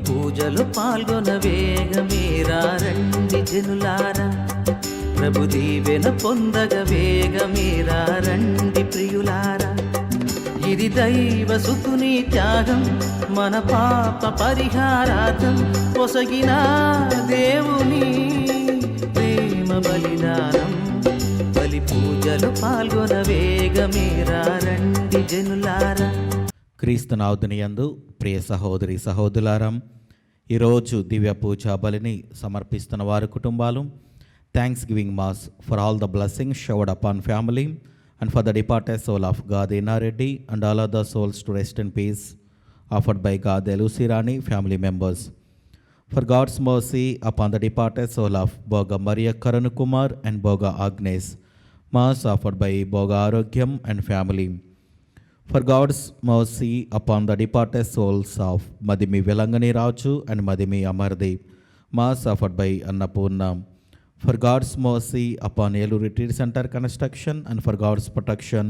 పూజలు పాల్గొన వేగమేరా రండి జనులారా, ప్రభు దీవెన పొందగ వేగమేరా రండి ప్రియులారా. ఇది దైవ సుతుని త్యాగం, మన పాప పరిహారార్థం పొసగిన దేవుని ప్రేమ బలిదానం. బలి పూజలు పాల్గొన వేగమేరా రండి జనులారా. క్రీస్తునాథుని యందు ప్రియ సహోదరి సహోదరులారా, ఈరోజు దివ్య పూజా బలిని సమర్పిస్తున్న వారి కుటుంబాలు thanks giving mass for all the blessings showered upon family and for the departed soul of Gadena Reddy and all other souls to rest in peace offered by Gade Lucirani family members. For God's mercy upon the departed soul of Boga Maria Karankumar and Boga Agnes, mass offered by Boga Arogyam and family. For God's mercy upon the departed souls of Madimi Velangani Raju and Madimi Amardeep, mass offered by Annapurna. For God's mercy upon Elu Retreat Center construction and for God's protection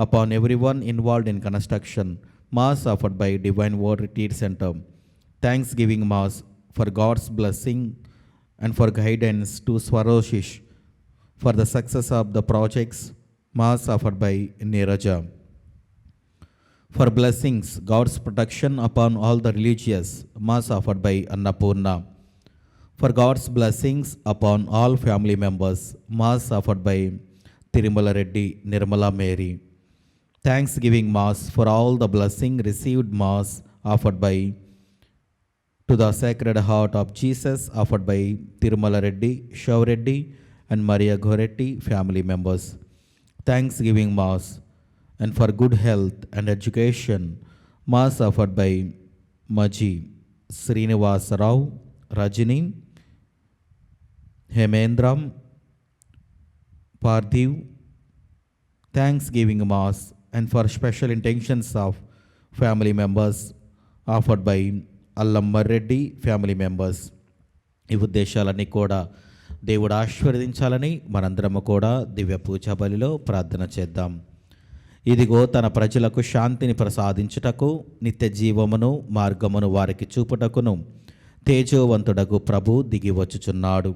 upon everyone involved in construction, mass offered by Divine Word Retreat Center. Thanksgiving mass for God's blessing and for guidance to Swaroshish for the success of the projects, mass offered by Niraja. For blessings, God's protection upon all the religious, mass offered by Annapurna. For God's blessings upon all family members, mass offered by Tirumala Reddy Nirmala Mary. Thanksgiving mass for all the blessing received, mass offered by to the Sacred Heart of Jesus, offered by Tirumala Reddy, Shav Reddy and Maria Goretti family members. Thanksgiving mass and for good health and education, mass offered by Maji Srinivasa Rao, Rajini, Hemendram, Parthiv. Thanksgiving mass and for special intentions of family members offered by Allammar Reddy family members. ఈ ఉద్దేశాలన్నీ కూడా దేవుడు ఆశీర్వదించాలని మనందరము కూడా దివ్య పూజా బలిలో ప్రార్థన చేద్దాం. ఇదిగో తన ప్రజలకు శాంతిని ప్రసాదించుటకు నిత్య జీవమును మార్గమును వారికి చూపుటకును తేజోవంతుడగు ప్రభు దిగి వచ్చుచున్నాడు.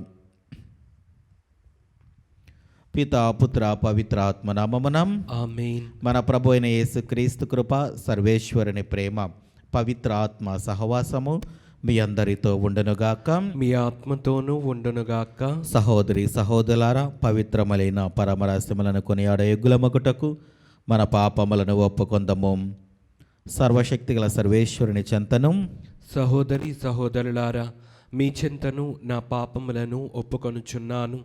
పితా పుత్ర పవిత్రాత్మ నామమునం ఆమేన్. మన ప్రభు అయిన యేసు క్రీస్తు కృప, సర్వేశ్వరుని ప్రేమ, పవిత్ర ఆత్మ సహవాసము మీ అందరితో ఉండునుగాక, మీ ఆత్మతోనూ ఉండునుగాక. సహోదరి సహోదరులారా, పవిత్రములైన పరమరహస్యములను కొనియాడే యుగ్గులమగుటకు మన పాపములను ఒప్పుకొందము. సర్వశక్తిగల సర్వేశ్వరుని చెంతను సహోదరి సహోదరులారా, మీ చింతను నా పాపములను ఒప్పుకొనుచున్నాను.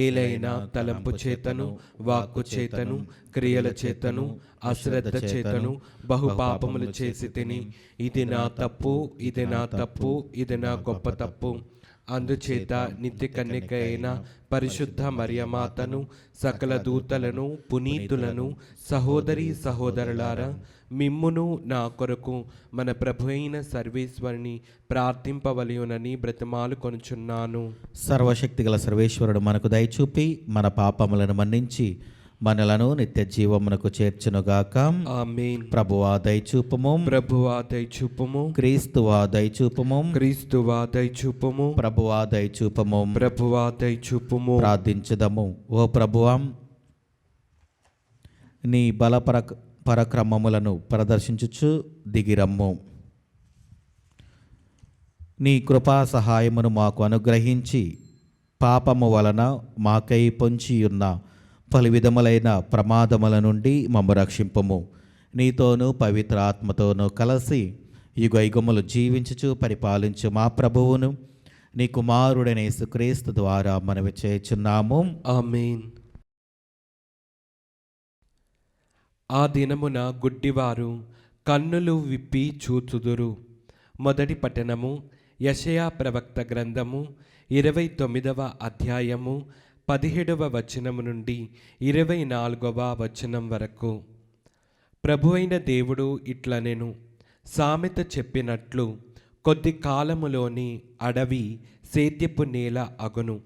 ఏలైనా తలంపు చేతను, వాక్కు చేతను, క్రియల చేతను, అశ్రద్ధ చేతను బహు పాపములు చేసి తిని, ఇది నా తప్పు, ఇది నా తప్పు, ఇది నా గొప్ప తప్పు. అందుచేత నిత్య కన్యక అయిన పరిశుద్ధ మరియమాతను, సకల దూతలను, పునీతులను, సహోదరి సహోదరులారా, మిమ్మును నా కొరకు మన ప్రభు అయిన సర్వేశ్వరుని ప్రార్థింపవలయునని బ్రతిమాలు కొనుచున్నాను. సర్వశక్తిగల సర్వేశ్వరుడు మనకు దయచూపి మన పాపములను మన్నించి మనలను నిత్య జీవమునకు చేర్చునుగాక. ఆమేన్. ప్రభువా దయచూపము, ప్రభువా దయచూపము, క్రీస్తువా దయచూపము, క్రీస్తువా దయచూపము, ప్రభువా దయచూపము. ప్రభువా దయచూపము. ప్రార్థించుదము. ఓ ప్రభువా, నీ పరక్రమములను ప్రదర్శించుచు దిగిరమ్ము. నీ కృపా సహాయమును మాకు అనుగ్రహించి పాపము వలన మాకై పొంచియున్న పలు విధములైన ప్రమాదముల నుండి మమ్ము రక్షింపము. నీతోనూ పవిత్ర ఆత్మతోనూ కలిసి యుగయుగములు జీవించుచు పరిపాలించు మా ప్రభువును నీ కుమారుడైన యేసుక్రీస్తు ద్వారా మనవి చేయుచున్నాము. ఆమేన్. ఆ దినమున గుడ్డివారు కన్నులు విప్పి చూచుదురు. మొదటి పట్టణము యెషయా ప్రవక్త గ్రంథము 29వ అధ్యాయము 17వ వచనము నుండి 24వ వచనం వరకు. ప్రభువైన దేవుడు ఇట్లనెను, సామెత చెప్పినట్లు కొద్ది కాలములోని అడవి సేద్యపు నేల అగును,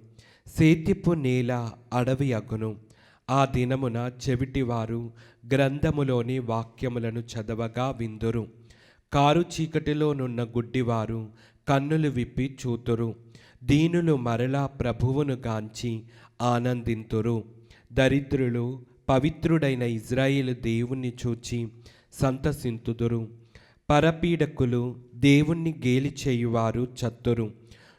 సేద్యపు నేల అడవి అగును. ఆ దినమున చెవిటివారు గ్రంథములోని వాక్యములను చదవగా విందురు, కారు చీకటిలోనున్న గుడ్డివారు కన్నులు విప్పి చూతురు. దీనులు మరలా ప్రభువును గాంచి ఆనందింతురు. దరిద్రులు పవిత్రుడైన ఇజ్రాయేలు దేవుణ్ణి చూచి సంతసింతుదురు. పరపీడకులు దేవుణ్ణి గేలి చేయువారు చత్తురు.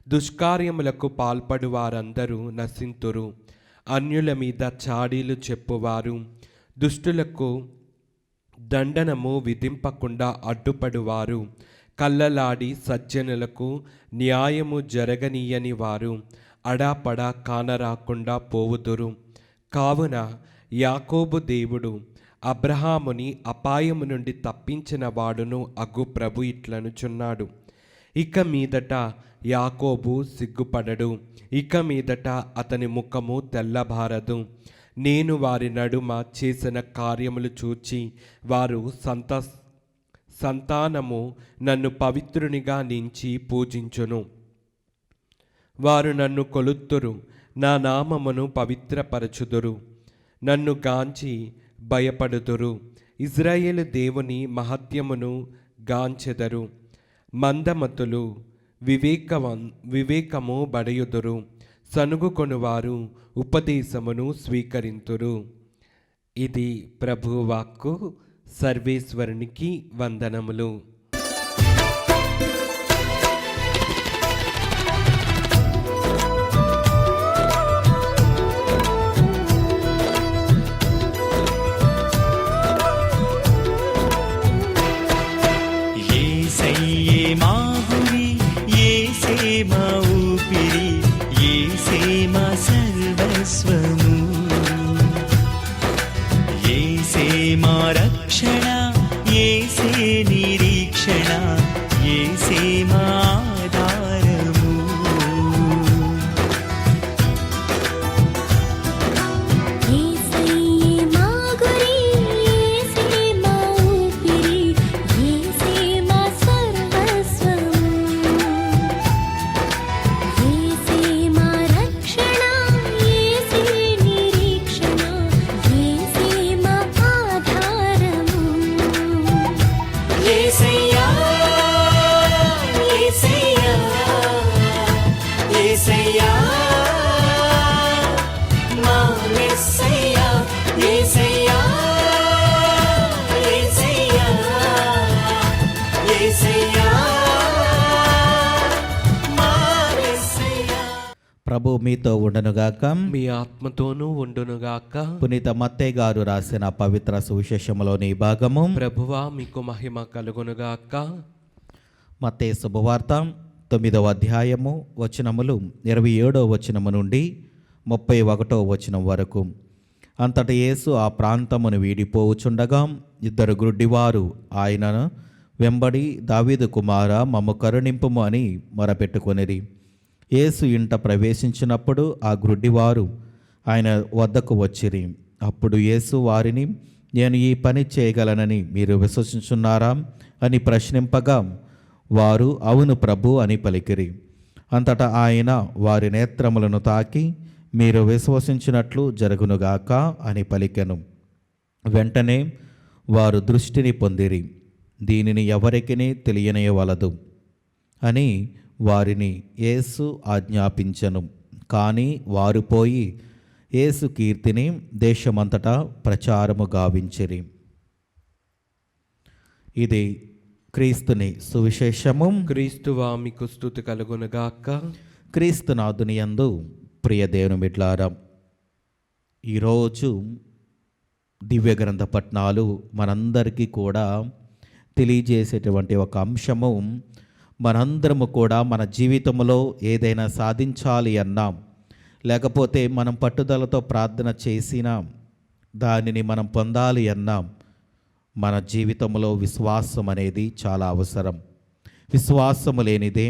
దుష్కార్యములకు పాల్పడు వారందరూ నశింతురు. అన్యుల మీద చాడీలు చెప్పువారు దుష్టులకు దండనము విధింపకుండా అడ్డుపడువారు. కళ్ళలాడి సజ్జనులకు న్యాయము జరగనీయని వారు అడాపడా కానరాకుండా పోవుదురు. కావున యాకోబు దేవుడు అబ్రహాముని అపాయము నుండి తప్పించిన వాడును అగు ప్రభు ఇట్లనుచున్నాడు, ఇక మీదట యాకోబు సిగ్గుపడడు, ఇక మీదట అతని ముఖము తెల్లబారదు. నేను వారి నడుమ చేసిన కార్యములు చూచి వారు సంతానము నన్ను పవిత్రునిగా నించి పూజించును. వారు నన్ను కొలుత్తురు, నా నామమును పవిత్రపరచుదురు, నన్ను గాంచి భయపడుదురు. ఇజ్రాయేలు దేవుని మహత్యమును గాంచెదరు. మందమతులు వివేకము బడయుదురు. సనుగుకొనువారు ఉపదేశమును స్వీకరింతురు. ఇది ప్రభువాక్కు. సర్వేశ్వరునికి వందనములు. సర్వస్వము యేసే మా రక్షణ, యేసే నిరీక్షణ, యేసే మా ఆధారము. యేసయ్యే మా గురి, యేసే మా ఊపిరి, యేసే మా సర్వస్వము. యేసే మా రక్షణ, యేసే నిరీక్షణ, యేసే మా ఆధారము. యేసయ్యా యేసయ్యా యేసయ్యా మా యేసయ్యా, యేసయ్యా యేసయ్యా యేసయ్యా మా యేసయ్యా. ప్రభు మీతో ఉండనుగాక. మీ ఆత్మతోనూ ఉండునుగాక. పునీత మత్తయి గారు రాసిన పవిత్ర సువిశేషములోని భాగము. ప్రభువా మీకు మహిమ కలుగునుగాక. మత్తయి శుభవార్త 9వ అధ్యాయము వచనములు 27వ వచనము నుండి 31వ వచనం వరకు. అంతట యేసు ఆ ప్రాంతమును వీడిపోవుచుండగా ఇద్దరు గ్రుడ్డివారు ఆయనను వెంబడి, దావీదు కుమారా, మమ్ము కరుణింపుము అని మొరపెట్టుకొనిరి. యేసు ఇంట ప్రవేశించినప్పుడు ఆ గ్రుడ్డివారు ఆయన వద్దకు వచ్చిరి. అప్పుడు యేసు వారిని, నేను ఈ పని చేయగలనని మీరు విశ్వసించున్నారా అని ప్రశ్నింపగా వారు, అవును ప్రభు అని పలికిరి. అంతటా ఆయన వారి నేత్రములను తాకి, మీరు విశ్వసించినట్లు జరుగునుగాక అని పలికెను. వెంటనే వారు దృష్టిని పొందిరి. దీనిని ఎవరికిని తెలియనేయవలదు అని వారిని యేసు ఆజ్ఞాపించెను. కానీ వారు పోయి యేసు కీర్తిని దేశమంతటా ప్రచారము గావించిరి. ఇది క్రీస్తుని సువిశేషము. క్రీస్తువా మీకు స్తుతి కలుగునుగాక. క్రీస్తునాథుని యందు ప్రియ దేవుని బిడ్డలారా, ఈరోజు దివ్య గ్రంథ పఠనాలు మనందరికీ కూడా తెలియజేసేటువంటి ఒక అంశము, మనందరము కూడా మన జీవితంలో ఏదైనా సాధించాలి అన్నా, లేకపోతే మనం పట్టుదలతో ప్రార్థన చేసినా దానిని మనం పొందాలి అన్నా, మన జీవితంలో విశ్వాసం అనేది చాలా అవసరం. విశ్వాసము లేనిదే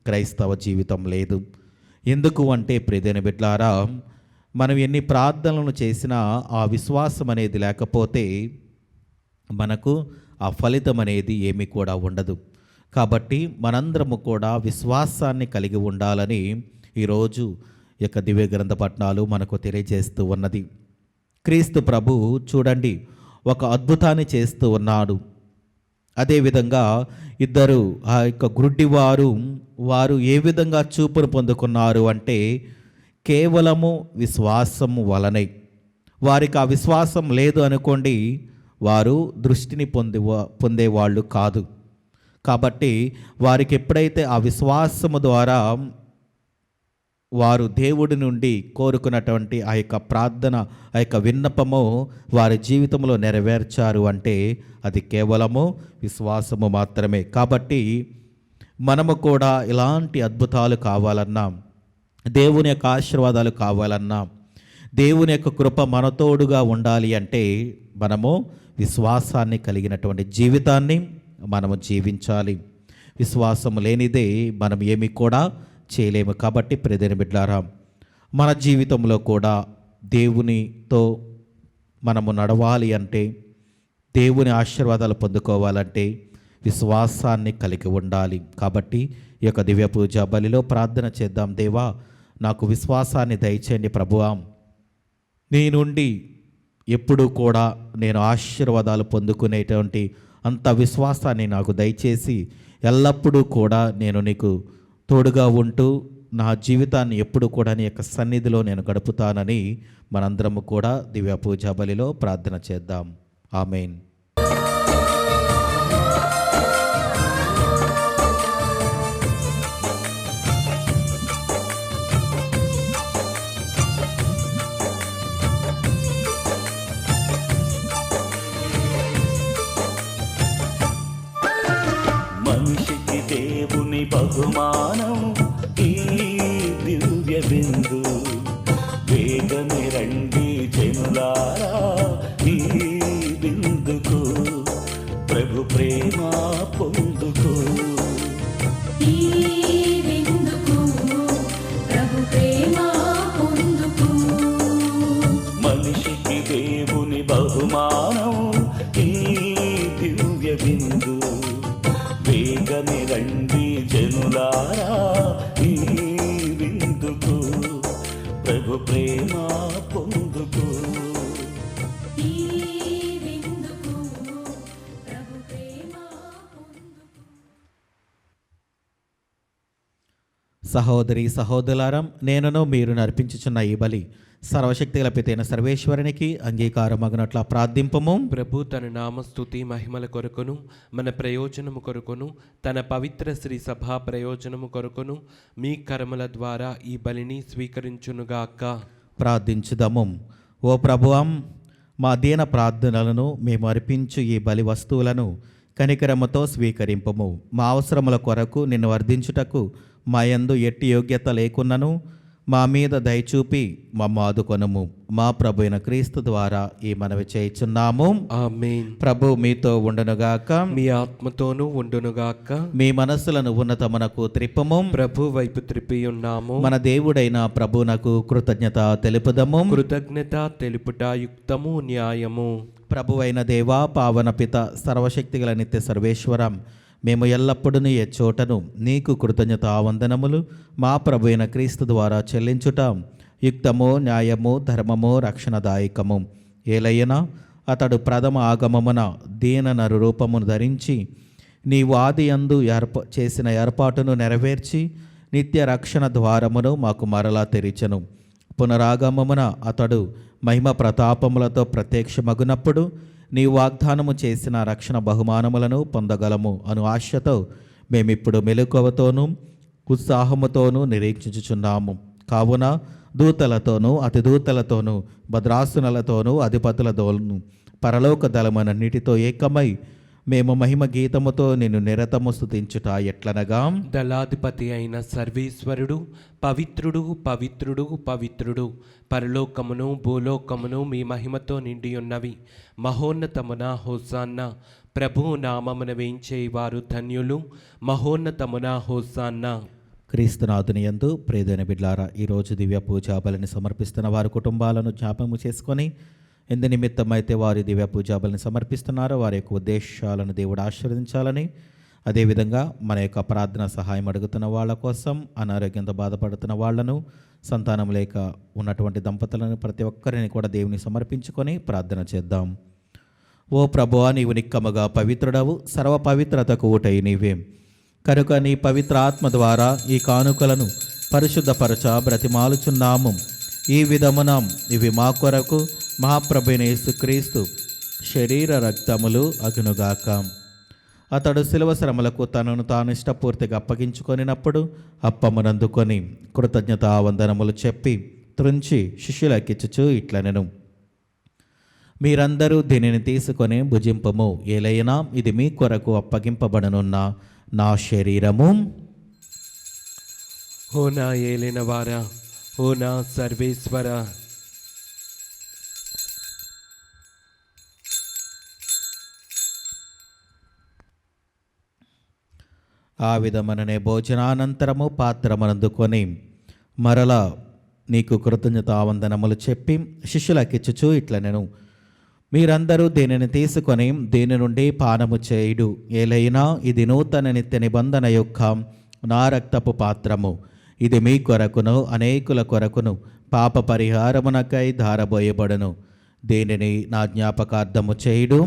క్రైస్తవ జీవితం లేదు. ఎందుకు అంటే ప్రియమైన బిడ్డలారా, మనం ఎన్ని ప్రార్థనలను చేసినా ఆ విశ్వాసం అనేది లేకపోతే మనకు ఆ ఫలితం అనేది ఏమీ కూడా ఉండదు. కాబట్టి మనందరము కూడా విశ్వాసాన్ని కలిగి ఉండాలని ఈరోజు యొక్క దివ్య గ్రంథ పఠనాలు మనకు తెలియజేస్తూ ఉన్నది. క్రీస్తు ప్రభు చూడండి, ఒక అద్భుతాన్ని చేస్తూ ఉన్నాడు. అదేవిధంగా ఇద్దరు ఆ యొక్క గుడ్డివారు వారు ఏ విధంగా చూపును పొందుకున్నారు అంటే కేవలము విశ్వాసము వలనే. వారికి ఆ విశ్వాసం లేదు అనుకోండి, వారు దృష్టిని పొందేవాళ్ళు కాదు. కాబట్టి వారికి ఎప్పుడైతే ఆ విశ్వాసము ద్వారా వారు దేవుడి నుండి కోరుకున్నటువంటి ఆ యొక్క ప్రార్థన, ఆ యొక్క విన్నపము వారి జీవితంలో నెరవేర్చారు అంటే అది కేవలము విశ్వాసము మాత్రమే. కాబట్టి మనము కూడా ఇలాంటి అద్భుతాలు కావాలన్నా, దేవుని యొక్క ఆశీర్వాదాలు కావాలన్నా, దేవుని యొక్క కృప మనతోడుగా ఉండాలి అంటే మనము విశ్వాసాన్ని కలిగినటువంటి జీవితాన్ని మనము జీవించాలి. విశ్వాసము లేనిదే మనం ఏమి కూడా చేయలేము. కాబట్టి ప్రియమైన బిడ్డలారా, మన జీవితంలో కూడా దేవునితో మనము నడవాలి అంటే, దేవుని ఆశీర్వాదాలు పొందుకోవాలంటే విశ్వాసాన్ని కలిగి ఉండాలి. కాబట్టి ఈ యొక్క దివ్య పూజ బలిలో ప్రార్థన చేద్దాం. దేవా, నాకు విశ్వాసాన్ని దయచేయండి ప్రభువా. నీ నుండి ఎప్పుడు కూడా నేను ఆశీర్వాదాలు పొందుకునేటువంటి అంత విశ్వాసాన్ని నాకు దయచేసి ఎల్లప్పుడూ కూడా నేను నీకు తోడుగా ఉంటూ నా జీవితాన్ని ఎప్పుడు కూడా నీ యొక్క సన్నిధిలో నేను గడుపుతానని మనందరము కూడా దివ్య పూజా బలిలో ప్రార్థన చేద్దాం. ఆమేన్. మనిషికి దేవుని బహుమానం ఈ దివ్య బిందు. వేగమే రండి జనులారా ఈ బిందుకు, ప్రభు ప్రేమ పొందుకు. ఈ విందుకు ప్రభు ప్రేమ పొందుకు. మనిషికి దేవుని బహుమానం ఈ దివ్య బిందు. వేగమే రండి జనులారా ఈ విందుకు, ప్రభు ప్రేమ పొందుకు. ఈ విందుకు ప్రభు ప్రేమ పొందుకు. సహోదరి సహోదరులారం, నేనును మీరు నర్పించుచున్న ఈ బలి సర్వశక్తి గల పితైన సర్వేశ్వరునికి అంగీకారమగినట్ల ప్రార్థింపము. ప్రభు తన నామస్తుతి మహిమల కొరకును మన ప్రయోజనము కొరకును తన పవిత్ర శ్రీ సభా ప్రయోజనము కొరకును మీ కర్మల ద్వారా ఈ బలిని స్వీకరించునుగాక. ప్రార్థించుదము. ఓ ప్రభువం, మా దీన ప్రార్థనలను మేము అర్పించు ఈ బలి వస్తువులను కనికరముతో స్వీకరింపము. మా అవసరముల కొరకు నిన్ను వర్ధించుటకు మా యందు ఎట్టి యోగ్యత లేకున్నను మా మీద దయచూపి మమ్మ ఆదుకొనుము. మా ప్రభు అయిన క్రీస్తు ద్వారా ఈ మనవి చేయుచున్నాము. ఆమేన్. ప్రభు మీతో ఉండునుగాక, మీ ఆత్మతోనూ ఉండునుగాక. మీ మనస్సులను ఉన్నతమునకు త్రిప్పము. ప్రభు వైపు త్రిప్పి ఉన్నాము. మన దేవుడైన ప్రభునకు కృతజ్ఞత తెలుపుదము. కృతజ్ఞత తెలుపుట యుక్తము న్యాయము. ప్రభువైన దేవా, పావన పిత, సర్వశక్తిగల నిత్య సర్వేశ్వరం, మేము ఎల్లప్పుడూ నీ చోటను నీకు కృతజ్ఞత వందనములు మా ప్రభు అయిన క్రీస్తు ద్వారా చెల్లించుట యుక్తము, న్యాయము, ధర్మము, రక్షణదాయకము. ఏలయ్యనా అతడు ప్రథమ ఆగమమున దీన నరు రూపమును ధరించి నీవు ఆది యందు చేసిన ఏర్పాటును నెరవేర్చి నిత్య రక్షణ ద్వారమును మాకు మరలా తెరిచెను. పునరాగమమున అతడు మహిమ ప్రతాపములతో ప్రత్యక్షమగునప్పుడు నీ వాగ్దానము చేసిన రక్షణ బహుమానములను పొందగలము అను ఆశతో మేమిప్పుడు మెలకువతోనూ ఉత్సాహముతోనూ నిరీక్షించుచున్నాము. కావున దూతలతోనూ అతిదూతలతోనూ భద్రాసునులతోనూ అధిపతులతోనూ పరలోక దళమనన్నిటితో ఏకమై మేము మహిమ గీతముతో నిన్ను నిరతము స్తుతించుట ఎట్లనగా, దళాధిపతి అయిన సర్వేశ్వరుడు పవిత్రుడు పవిత్రుడు పవిత్రుడు, పరలోకమును భూలోకమును మీ మహిమతో నిండి ఉన్నవి. మహోన్నతమున హోసాన్న, ప్రభువు నామమున వేయించేవారు ధన్యులు. మహోన్నతమున హోసాన్న. క్రీస్తునాథుని యందు ప్రియమైన బిడ్లారా, ఈరోజు దివ్య పూజా బలిని సమర్పిస్తున్న వారి కుటుంబాలను జ్ఞాపకము చేసుకొని ఎందు నిమిత్తమైతే వారి దివ్య పూజా బలిని సమర్పిస్తున్నారో వారి యొక్క ఉద్దేశాలను దేవుడు ఆశీర్వదించాలని, అదేవిధంగా మన యొక్క ప్రార్థన సహాయం అడుగుతున్న వాళ్ళ కోసం, అనారోగ్యంతో బాధపడుతున్న వాళ్లను, సంతానం లేక ఉన్నటువంటి దంపతులను ప్రతి ఒక్కరిని కూడా దేవుని సమర్పించుకొని ప్రార్థన చేద్దాం. ఓ ప్రభువా, నీవు నిక్కముగా పవిత్రుడవు, సర్వ పవిత్రతకు ఊటై నీవే. కనుక నీ పవిత్ర ఆత్మ ద్వారా ఈ కానుకలను పరిశుద్ధపరచ బ్రతిమాలుచున్నాము. ఈ విధమున ఇవి మా కొరకు మహాప్రభువైన యేసుక్రీస్తు శరీర రక్తములు అగునుగాక. అతడు శిలువ శ్రమలకు తనను తాను ఇష్టపూర్తిగా అప్పగించుకొనినప్పుడు అప్పమునందుకొని కృతజ్ఞతావందనములు చెప్పి త్రుంచి శిష్యులకిచ్చుచు ఇట్లనెను: మీరందరూ దీనిని తీసుకొని భుజింపము. ఏలైనా ఇది మీ కొరకు అప్పగింపబడనున్న నా శరీరము. ఓ నా ఏలినవారా, ఓ నా సర్వేశ్వర, ఆ విధమననే భోజనానంతరము పాత్రమనందుకొని మరలా నీకు కృతజ్ఞతావందనములు చెప్పి శిష్యులకిచ్చుచు ఇట్లనెను: మీరందరూ దీనిని తీసుకొని దీని నుండి పానము చేయుడు. ఏలైనా ఇది నూతన నిత్య నిబంధన యొక్క నా రక్తపు పాత్రము. ఇది మీ కొరకును అనేకుల కొరకును పాప పరిహారమునకై ధారబోయబడును. దీనిని నా జ్ఞాపకార్థము చేయుడు.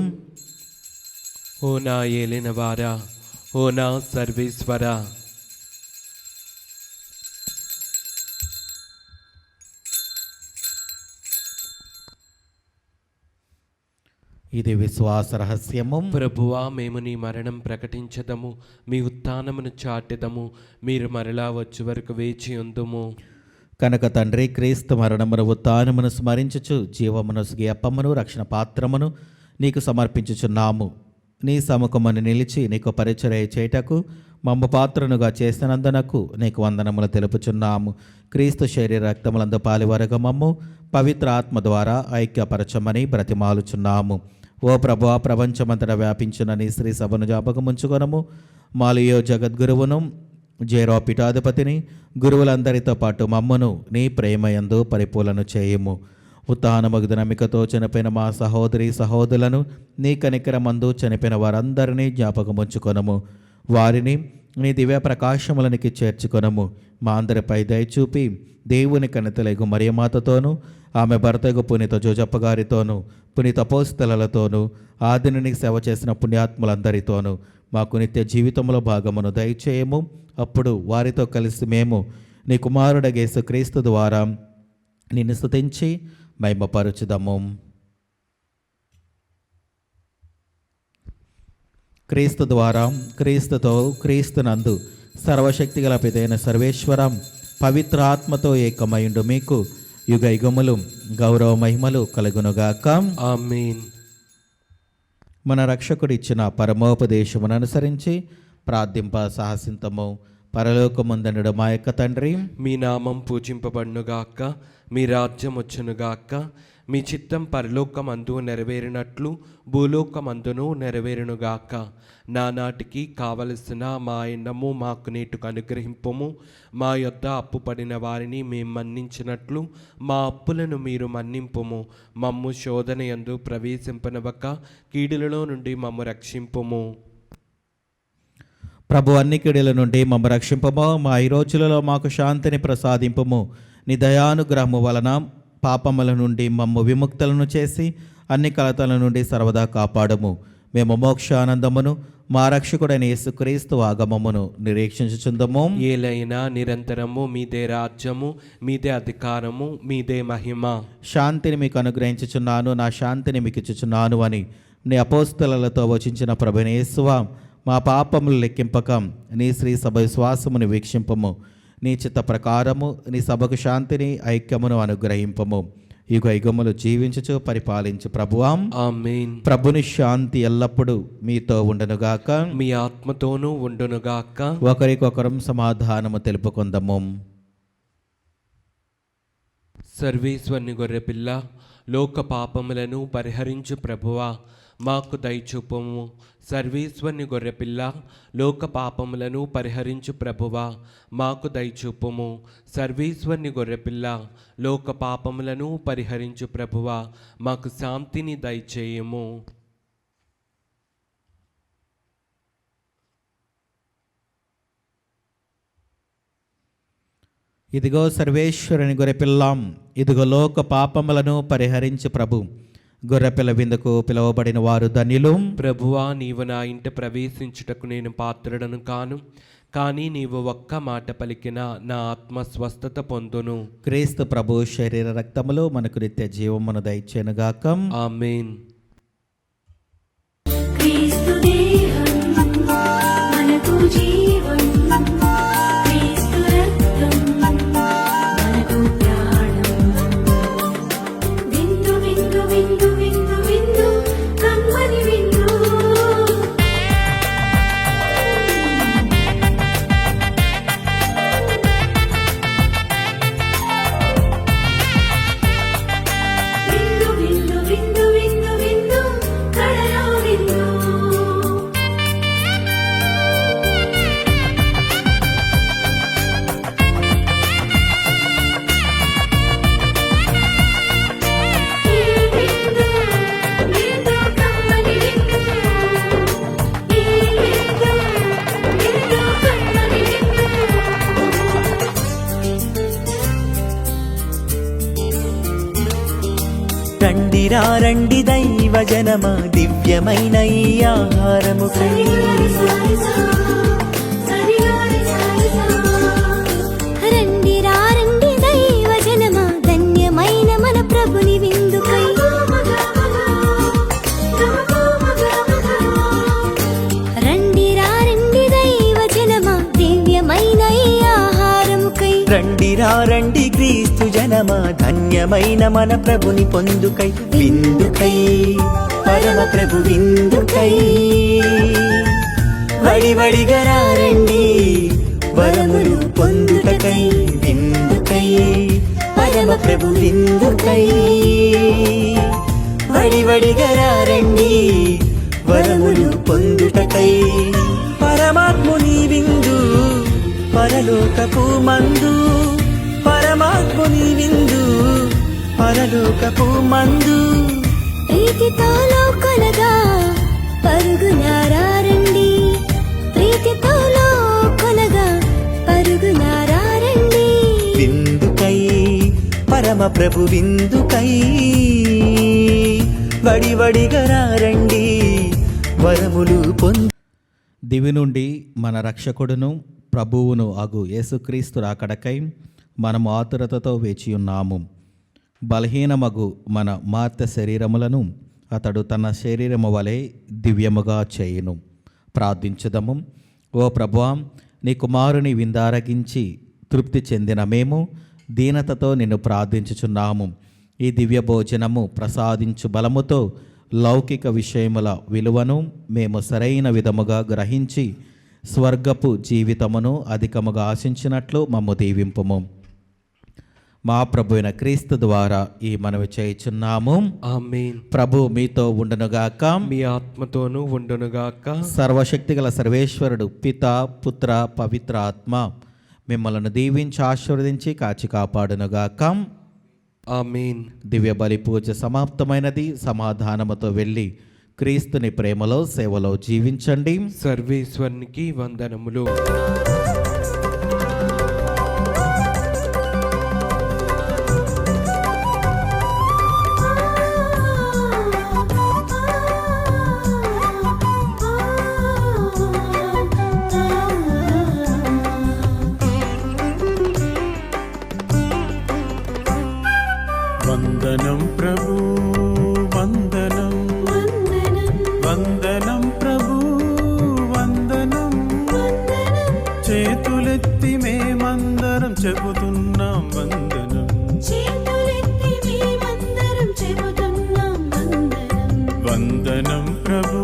ఓ నా ఏలినవారా, ఓ నా సర్వేశ్వర, ఇది విశ్వాస రహస్యము. ప్రభువా, మేము నీ మరణం ప్రకటించదము, మీ ఉత్థానమును చాటెదము. మీరు మరలా వచ్చే వరకు వేచి ఉందుము. కనుక తండ్రి, క్రీస్తు మరణమును ఉత్థానమును స్మరించుచు జీవమును అప్పమును రక్షణ పాత్రమును నీకు సమర్పించుచున్నాము. నీ సముఖమును నిలిచి నీకు పరిచర్య చేయుటకు మమ్ము పాత్రనుగా చేసినందునకు నీకు వందనములు తెలుపుచున్నాము. క్రీస్తు శరీర రక్తములందు పాలివరగ మమ్ము పవిత్ర ఆత్మ ద్వారా ఐక్యపరచమని బ్రతిమాలుచున్నాము. ఓ ప్రభువా, ప్రపంచమంతటా వ్యాపించిన నీ శ్రీ సభను జ్ఞాపకముంచుకొనము. మాలియో జగద్గురువును, జేరో పీఠాధిపతిని, గురువులందరితో పాటు మమ్మను నీ ప్రేమయందు పరిపూర్ణ చేయుము. ఉత్థానమగు నమ్మికతో చనిపోయిన మా సహోదరి సహోదరులను నీ కనికరమందు చనిపోయిన వారందరినీ జ్ఞాపకముంచుకొనము. వారిని నీ దివ్య ప్రకాశములనికి చేర్చుకొనము. మా అందరిపై దయచూపి దేవుని కనితలగు మరియమాతతోనూ ఆమె భర్తగు పునీత జోజప్ప గారితోనూ పునీత అపోస్తలులతోనూ ఆదిని సేవ చేసిన పుణ్యాత్ములందరితోనూ మాకు నిత్య జీవితంలో భాగమును దయచేయము. అప్పుడు వారితో కలిసి మేము నీ కుమారుడ యేసుక్రీస్తు ద్వారా నిన్ను స్తుతించి మహిమపరచుదము. క్రీస్తు ద్వారా, క్రీస్తుతో, క్రీస్తునందు సర్వశక్తిగల పితైన సర్వేశ్వరం పవిత్ర ఆత్మతో ఏకమైండు మీకు యుగ యుగములు గౌరవ మహిమలు కలుగునుగాక. ఆమేన్. మన రక్షకుడు ఇచ్చిన పరమోపదేశమును అనుసరించి ప్రార్థింప సాహసింతము. పరలోకముందనుడు మా యొక్క తండ్రి, మీ నామం పూజింపబడునుగాక, మీ రాజ్యం వచ్చునుగాక, మీ చిత్తం పరలోకమందు నెరవేరినట్లు భూలోకమందును నెరవేరునుగాక. నానాటికి కావలసిన మా అన్నము మాకు నేటుకు అనుగ్రహింపము. మా యొద్ద అప్పు పడిన వారిని మేము మన్నించినట్లు మా అప్పులను మీరు మన్నింపుము. మమ్ము శోధన యందు ప్రవేశింపనివ్వక కీడులలో నుండి మమ్ము రక్షింపుము. ప్రభు, అన్ని కీడుల నుండి మమ్మ రక్షింపము. మా ఈ రోజులలో మాకు శాంతిని ప్రసాదింపము. నీ దయానుగ్రహము వలన పాపముల నుండి మమ్ము విముక్తులను చేసి అన్ని కలతల నుండి సర్వదా కాపాడము. మేము మోక్షానందమును మా రక్షకుడైన యేసుక్రీస్తు ఆగమమును నిరీక్షించుచుందము. ఏలైనా నిరంతరము మీదే రాజ్యము, మీదే అధికారము, మీదే మహిమ. శాంతిని మీకు అనుగ్రహించుచున్నాను, నా శాంతిని మీకు ఇచ్చుచున్నాను అని నీ అపోస్తలులతో వచించిన ప్రభువైన యేసువా, మా పాపములు లెక్కింపక నీ శ్రీ సభ విశ్వాసమును వీక్షింపము. నీ చిత్త ప్రకారము నీ సభకు శాంతిని ఐక్యమును అనుగ్రహింపము. యుగ యుగములు జీవించుచు పరిపాలించు ప్రభువాం. ఆమేన్. ప్రభుని శాంతి ఎల్లప్పుడూ మీతో ఉండనుగాక, మీ ఆత్మతోనూ ఉండునుగాక. ఒకరికొకరం సమాధానము తెలుపుకుందము. సర్వేశ్వరుని గొర్రెపిల్ల, లోక పాపములను పరిహరించు ప్రభువా, మాకు దయచూపము. సర్వేశ్వరుని గొర్రెపిల్ల, లోక పాపములను పరిహరించు ప్రభువా, మాకు దయచూపము. సర్వేశ్వరుని గొర్రెపిల్ల, లోక పాపములను పరిహరించు ప్రభువా, మాకు శాంతిని దయచేయము. ఇదిగో సర్వేశ్వరుని గొర్రెపిల్లాం, ఇదిగో లోక పాపములను పరిహరించు ప్రభు. గొర్రెపిల్ల విందుకు పిలువబడిన వారు ధన్యులు. ప్రభువా, నీవు నా ఇంట ప్రవేశించుటకు నేను పాత్రుడను కాను, కానీ నీవు ఒక్క మాట పలికిన నా ఆత్మ స్వస్థత పొందును. క్రీస్తు ప్రభు శరీర రక్తములు మనకు నిత్య జీవమును దయచేనుగాక. ఆమేన్. క్రీస్తు దేహం మనకు జీవం, క్రీస్తు రక్తం మనకు ప్రాణం. విందు విందు విందు విందు విందు కమ్మని విందు. విందు విందు విందు విందు విందు కడలో విందు. ఈ విందు విందు కమ్మని విందు. ఈ విందు విందు కమ్మని విందు. రండిరా రండి దైవ జనమా, దివ్యమైన ఈ ఆహారముకై. రండి రండి దైవ జనమా, ధన్యమైన మన ప్రభుని విందుకై. రండి రండి దైవ జనమా, దివ్యమైన ఈ ఆహారముకై. రండిరా రండి క్రీస్తు జనమా, ధన్యమైన మన ప్రభుని పొందుకై. విందుకై పరమ ప్రభు విందుకై. వడివడిగా రండి వరములు పొందుటకై. విందుకై పరమ ప్రభు విందుకై. వడివడిగా రండి వరములు పొందుటకై. పరమాత్ముని విందు పరలోకపు మందు. పరమాత్ముని విందు పరలోకపు మందు. ప్రీతితో లోకొనగా పరుగునారా రండి. ప్రీతితో లోకొనగా పరుగునారా రండి. విందుకై పరమ ప్రభు విందుకై. వడివడిగా రండి వరములు పొందు. దివి నుండి మన రక్షకుడును ప్రభువును అగు యేసుక్రీస్తు రాకడకై మనము ఆతురతతో వేచి ఉన్నాము. బలహీనమగు మన మార్త శరీరములను అతడు తన శరీరము వలె దివ్యముగా చేయును. ప్రార్థించుదము. ఓ ప్రభువా, నీ కుమారుని విందారగించి తృప్తి చెందిన మేము దీనతతో నిన్ను ప్రార్థించుచున్నాము. ఈ దివ్య భోజనము ప్రసాదించు బలముతో లౌకిక విషయముల విలువను మేము సరైన విధముగా గ్రహించి స్వర్గపు జీవితమును అధికముగా ఆశించినట్లు మమ్ము దీవింపుము. మా ప్రభు అయిన క్రీస్తు ద్వారా ఈ మనవి చేయుచున్నాము. ఆమేన్. ప్రభు మీతో ఉండునుగాక. మీ ఆత్మతోనూ ఉండునుగాక. సర్వశక్తిగల సర్వేశ్వరుడు పిత పుత్ర పవిత్ర ఆత్మ మిమ్మల్ని దీవించి ఆశీర్వదించి కాచి కాపాడునుగాక. ఆమేన్. దివ్య బలి పూజ సమాప్తమైనది. సమాధానముతో వెళ్ళి క్రీస్తుని ప్రేమలో సేవలో జీవించండి. సర్వేశ్వరునికి వందనములు. వందనం ప్రభు వందనం, వందనం ప్రభు వందనం. చేతులెత్తి మేమందరం చెబుతున్నాం వందనం. చేతులెత్తి మేమందరం చెబుతున్నాం వందనం. వందనం ప్రభు